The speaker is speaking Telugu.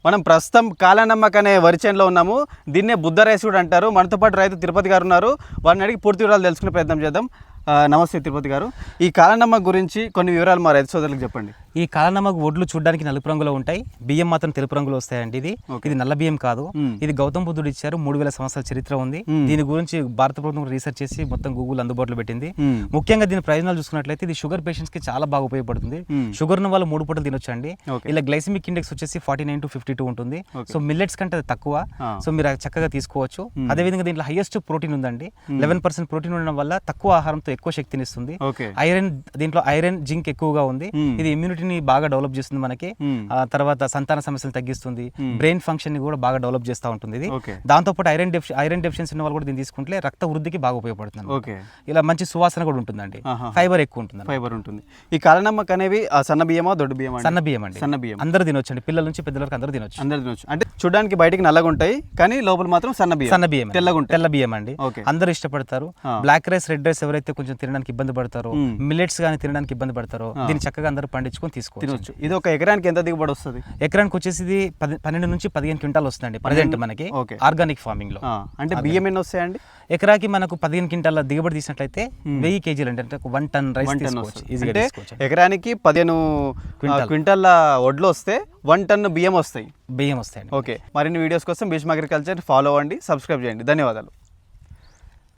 మనం ప్రస్తుతం కాలనమ్మక్ అనే వరి చేనులో ఉన్నాము. దీన్నే బుద్ధ రైస్ కూడా అంటారు. మనతో పాటు రైతు తిరుపతి గారు ఉన్నారు. వారిని అడిగి పూర్తి వివరాలు తెలుసుకునే ప్రయత్నం చేద్దాం. నమస్తే తిరుపతి గారు. ఈ కాలనమ్మక్ గురించి కొన్ని వివరాలు మా రైతు సోదరులకు చెప్పండి. ఈ కాలనమ్మకు ఒడ్లు చూడడానికి నలుపు రంగులో ఉంటాయి, బియ్యం మాత్రం తెలుపు రంగులో వస్తాయండి. ఇది నల్ల బియ్యం కాదు. ఇది గౌతమ్ బుద్ధుడు ఇచ్చారు. 3000 సంవత్సరాల చరిత్ర ఉంది. దీని గురించి భారత ప్రభుత్వం రీసెర్చ్ చేసి మొత్తం గూగుల్ అందుబాటులో పెట్టింది. ముఖ్యంగా దీని ప్రయోజనాలు చూసుకున్నట్లయితే ఇది షుగర్ పేషెంట్స్ కి చాలా బాగా ఉపయోగపడుతుంది. షుగర్ ను వాళ్ళు 3 పూటలు తినొచ్చండి. ఇలా గ్లైసిమిక్ ఇండెక్స్ వచ్చేసి 49 to 52 ఉంటుంది. సో మిల్లెట్స్ కంటే అది తక్కువ. సో మీరు చక్కగా తీసుకోవచ్చు. అదేవిధంగా దీంట్లో హైయెస్ట్ ప్రోటీన్ ఉందండి. 11% ప్రోటీన్ ఉండడం వల్ల తక్కువ ఆహారంతో ఎక్కువ శక్తిని ఇస్తుంది. దీంట్లో ఐరన్ జింక్ ఎక్కువగా ఉంది. ఇది ఇమ్యూనిటీని బాగా డెవలప్ చేస్తుంది మనకి. తర్వాత సంతాన సమస్యలు తగ్గిస్తుంది. బ్రెయిన్ ఫంక్షన్ ని కూడా బాగా డెవలప్ చేస్తూ ఉంటుంది. ఇది దాంతో పాటు ఐరన్ డెఫిషియన్సీ ఉన్న వాళ్ళు కూడా దీన్ని తీసుకుంటే రక్త వృద్ధికి బాగా ఉపయోగపడుతుంది. ఇలా మంచి సువాసన కూడా ఉంటుందండి. ఫైబర్ ఎక్కువ ఉంటుంది. ఈ కాలనమ్మక్ అనేవి సన్న బియ్యమా దొడ్డు బియ్యమా? సన్న బియ్యం అండి. సన్న బియ్యం అందరూ తినొచ్చండి. పిల్లల నుంచి పెద్దల వరకు అందరూ తినొచ్చు. అంటే చూడడానికి బయటికి నల్లగా ఉంటాయి కానీ లోపల మాత్రం సన్న బియ్యం తెల్ల బియ్యం అండి. అందరూ ఇష్టపడతారు. బ్లాక్ రైస్, రెడ్ రైస్ ఎవరైతే కొంచెం తినడానికి ఇబ్బంది పడతారో, మిల్లెట్స్ గానీ తినడానికి ఇబ్బంది పడతారో దీన్ని చక్కగా అందరూ పండించుకొని తీసుకోవచ్చు. ఇది ఒక ఎకరానికి ఎంత దిగుబడి వస్తుంది? ఎకరానికి వచ్చేసి ఇది 12 నుంచి 15 క్వింటాలు వస్తుందండి ప్రజెంట్ మనకి ఆర్గానిక్ ఫార్మింగ్ లో. అంటే బియ్యం ఎన్ని వస్తాయండి? ఎకరాకి మనకు 15 క్వింటాల దిగుబడి తీసినట్లయితే 1000 కేజీలు అంటే 1 టన్ రైస్ తీసుకోవచ్చు. అంటే ఎకరానికి 15 క్వింటాల వడ్లు వస్తే 1 టన్ బియ్యం వస్తాయి. ఓకే. మరిన్ని వీడియోస్ కోసం భీష్మ అగ్రికల్చర్ ఫాలో అవ్వండి, సబ్స్క్రైబ్ చేయండి. ధన్యవాదాలు.